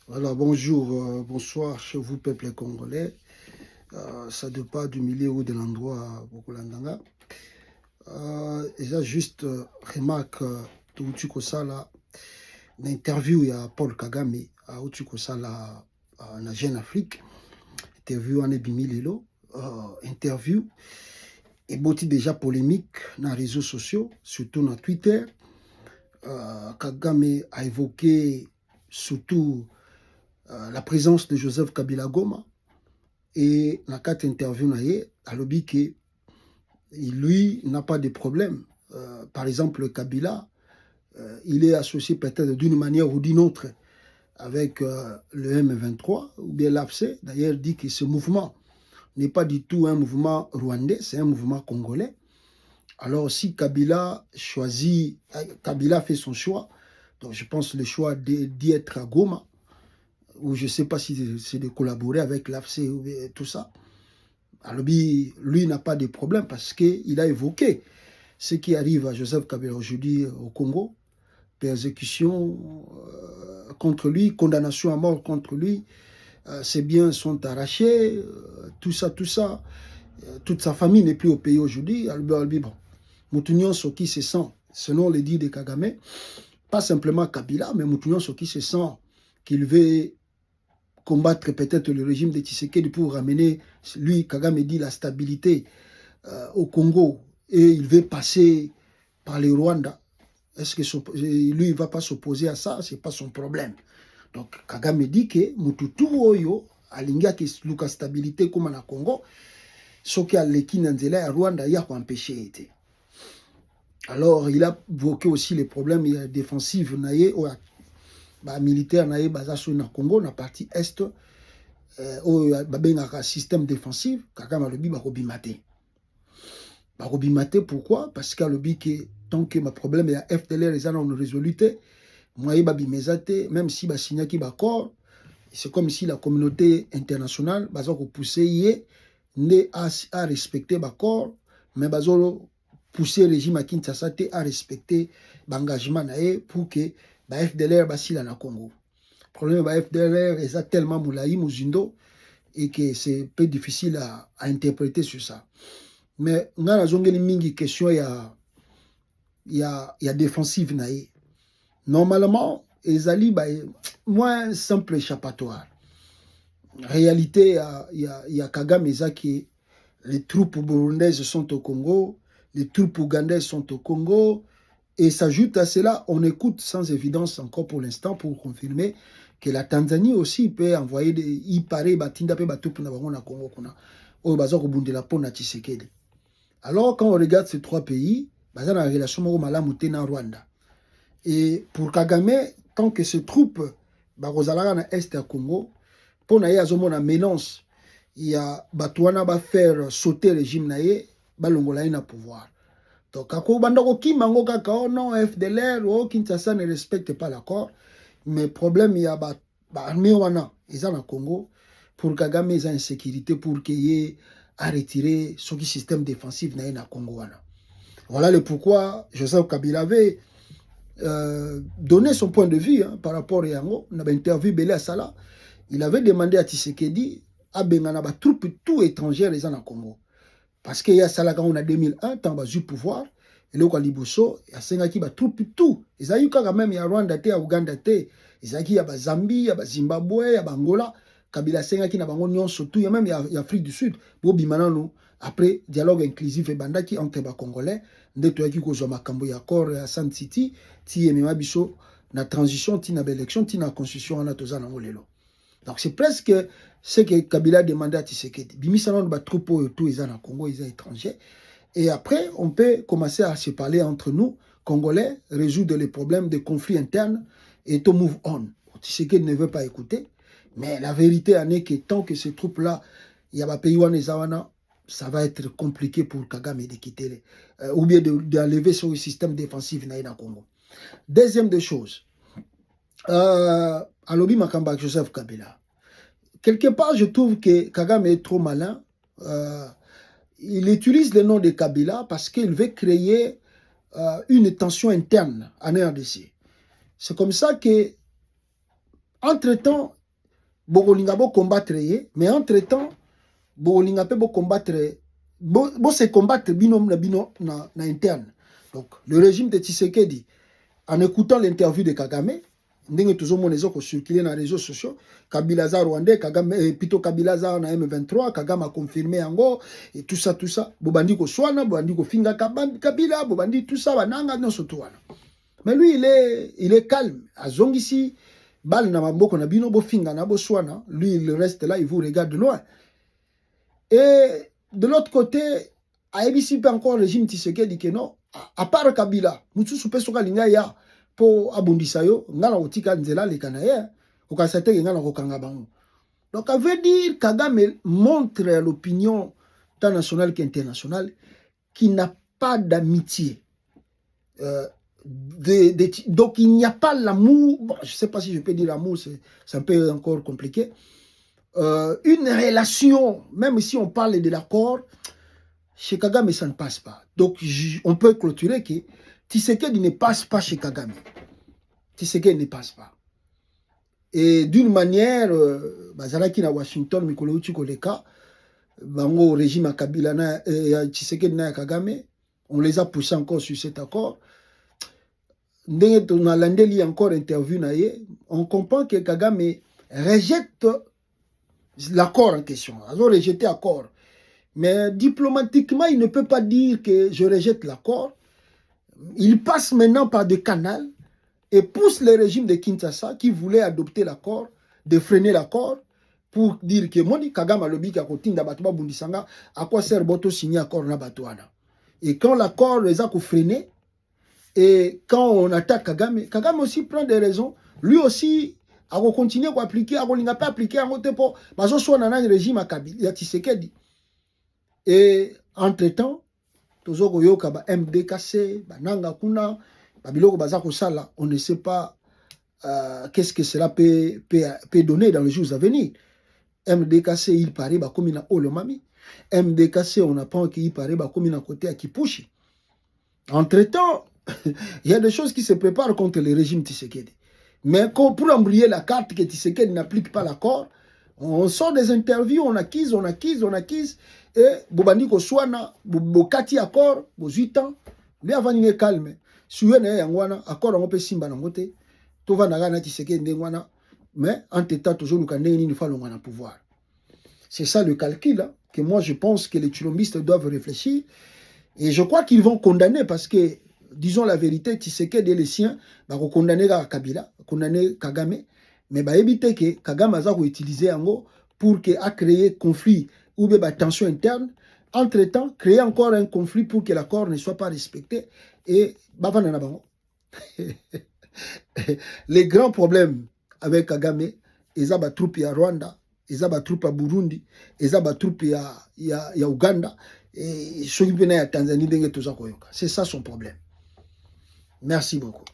Voilà, bonjour, bonsoir chez vous, peuple congolais. Ça ne dépend du milieu ou de l'endroit pour Landanga. Déjà, juste remarque, Tuuchiko Sala, une interview, il y a Paul Kagame, à Uchuko Sala, en Jeune Afrique. Interview en Ebimi Lelo. Interview, et beaucoup déjà polémique dans les réseaux sociaux, surtout dans Twitter. Kagame a évoqué surtout la présence de Joseph Kabila Goma. Et dans quatre interviews, alobi que lui n'a pas de problème. Par exemple, Kabila, il est associé peut-être d'une manière ou d'une autre avec le M23 ou bien l'APC. D'ailleurs, dit que ce mouvement n'est pas du tout un mouvement rwandais, c'est un mouvement congolais. Alors, si Kabila choisit, Kabila fait son choix, donc je pense le choix d'y être à Goma, ou je ne sais pas si c'est de collaborer avec l'AFC ou tout ça. Alors, lui n'a pas de problème parce qu'il a évoqué ce qui arrive à Joseph Kabila aujourd'hui au Congo, persécution contre lui, condamnation à mort contre lui, ses biens sont arrachés, tout ça, toute sa famille n'est plus au pays aujourd'hui. Alors, bon, Moutounion Soki se sent, selon les dits de Kagame, pas simplement Kabila, mais Moutounion Soki se sent qu'il veut combattre peut-être le régime de Tshisekedi pour ramener, lui, Kagame dit, la stabilité au Congo, et il veut passer par le Rwanda. Est-ce que lui, il ne va pas s'opposer à ça? Ce n'est pas son problème. Donc, Kagame dit que Mututu Oyo, alinga ki luka stabilité comme na Congo, ce qui a l'équipe à Rwanda, il y a pour empêcher. Alors, il a évoqué aussi les problèmes défensifs militaires na Congo, na partie est, un système défensif, Kagame alobi bakobimate. Bakobimate pourquoi? Parce que alobi que tant que ma problème est à FDLR, les gens ont résolu, moi babimezate, même si basignaki bakor, c'est comme si la communauté internationale bazo pousser à respecter bakor, mais bazo pousser le régime à Kinshasa à respecter l'engagement pour que la FDLR basila na Congo. Le problème de la FDLR est tellement moulaï, mouzindo, et que c'est un peu difficile à interpréter sur ça. Mais on a une question, il y a défensive. Normalement, les moins simple échappatoire. En réalité, il y a Kagame qui les troupes burundaises sont au Congo, les troupes ougandaises sont au Congo, et s'ajoute à cela, on écoute sans évidence encore pour l'instant pour confirmer que la Tanzanie aussi peut envoyer il paraît batinda pe batupu na bango na Congo kuna o baza ko bundela pona Tshisekedi. Alors quand on regarde ces trois pays, baza na relation moko malamu te na Rwanda. Et pour Kagame, tant que ces troupes bakozalaka na est ya Congo, pona ye azomona menace, il y a batouana ba faire sauter le régime na ye, balongola ye na pouvoir. Donc, quand on non, FDLR, Kinshasa ne respecte pas l'accord. Mais le problème, il y a l'armée, ils ont le Congo, pour Kagame, ils ont une sécurité pour qu'il y ait à retirer ce système défensif dans le Congo. Voilà le pourquoi Joseph Kabila avait donné son point de vue par rapport à Yango. On avait interviewé Belé Sala. Il avait demandé à Tshisekedi à Bengana, troupes tout étrangères, les gens au Congo. Parce qu'il y a ça là quand on a 2001, tant bas du pouvoir, et là, il y a 5 qui troupe tout. Ils ont eu quand même, il y a Rwanda, il y a Ouganda, il y a Zambie, il y a Zimbabwe, il y a Angola, Kabila 5 qui n'a pas de surtout, il y a même l'Afrique du Sud. Après, dialogue inclusif et bandaki entre les Congolais, nous avons eu Makambo Yakor à San City, qui est même la transition, qui est l'élection, qui est la constitution, on a tous en Angolelo. Donc c'est presque ce que Kabila demandait à Tshisekedi. Bimisanon ba troupeau et tout, ils sont en Congo, ils sont étrangers. Et après, on peut commencer à se parler entre nous, Congolais, résoudre les problèmes de conflits internes et to move on. Tshisekedi ne veut pas écouter. Mais la vérité est que tant que ces troupes-là, il y a des pays où ça va être compliqué pour Kagame de quitter ou bien d'enlever sur le système défensif dans le Congo. Deuxième des choses, Alobi Makamba Joseph Kabila. Quelque part, je trouve que Kagame est trop malin. Il utilise le nom de Kabila parce qu'il veut créer une tension interne en RDC. C'est comme ça que entre-temps, bokolinga bo combattre ye, mais entre-temps, bokolinga pe bo combattre, bo se combattre binom na bino na interne. Donc, le régime de Tshisekedi, en écoutant l'interview de Kagame, ndenge tozomona ezo ko circuler na réseaux sociaux, Kabila za Rwandais, Kagame plutôt Kabila za na M23, Kagame a confirmé yango et tout ça bobandi ko swana, bobandi ko finga Kabila, bobandi tout ça bananga non surtout wana. Mais lui il est calme, azongisi bal na maboko na bino bo finga na bo swana, lui il reste là, il vous regarde de loin. Et de l'autre côté, ABC peut encore le régime Tshisekedi que non, à part Kabila, mutu soupe soka linga ya po abundisa yo ngana otika nzela lekana ye okasate ngana kokanga bango. Donc ça veut dire Kagame montre à l'opinion tant nationale qu'internationale qu'il n'a pas d'amitié. Donc il n'y a pas l'amour, bon, je ne sais pas si je peux dire l'amour, c'est un peu encore compliqué. Une relation, même si on parle de l'accord, chez Kagame ça ne passe pas. Donc on peut clôturer que Tshisekedi ne passe pas chez Kagame. Tshisekedi ne passe pas. Et d'une manière, bazalaki na Washington, mikolo uchi koleka, bango régime à Kabila na Tshisekedi na Kagame, on les a poussés encore sur cet accord. Ndenge na landeli encore interview na ye, on comprend que Kagame rejette l'accord en question. Ils ont rejeté l'accord. Mais diplomatiquement, il ne peut pas dire que je rejette l'accord. Il passe maintenant par des canaux et pousse le régime de Kinshasa qui voulait adopter l'accord, de freiner l'accord pour dire que Moni Kagame lobi ka kotinda batuba bundisanga à quoi sert boto signer accord na batuana. Et quand l'accord les a freiner et quand on attaque Kagame, Kagame aussi prend des raisons. Lui aussi a continuer à appliquer, a n'a pas appliqué en côté pour bazo soit dans le régime à Kabila Tshisekedi. Et entre-temps, tozoko yoka ba MDKC, ba nanga kuna, ba biloko bazako sala, on ne sait pas qu'est-ce que cela peut donner dans les jours à venir. MDKC, il paraît ba comme na Olomami. MDKC, on apprend qu'il paraît ba comme na côté à Kipushi. Entre-temps, il y a des choses qui se préparent contre le régime Tshisekedi. Mais pour embrayer la carte que Tshisekedi n'applique pas l'accord, on sort des interviews, on acquise. Et Bobandi Koswana, Bokati accord, 8 ans, lui avant il est calme. Suye na yangwana, accord on peut simba na ngote, to va na Tshisekedi ndengwana, mais en temps toujours nous kandé ni fa longwana pouvoir. C'est ça le calcul hein, que moi je pense que les chilombistes doivent réfléchir et je crois qu'ils vont condamner parce que disons la vérité, Tshisekedi et les siens va condamner Kabila, condamner Kagame, mais va éviter que Kagame a utiliser yango pour que a créé conflit ou bien tension interne. Entre-temps, créer encore un conflit pour que l'accord ne soit pas respecté et les grands problèmes avec Kagame, ils ont des troupes à Rwanda, ils ont des troupes à Burundi, ils ont des troupes à Uganda et ceux qui viennent à Tanzanie, c'est ça son problème. Merci beaucoup.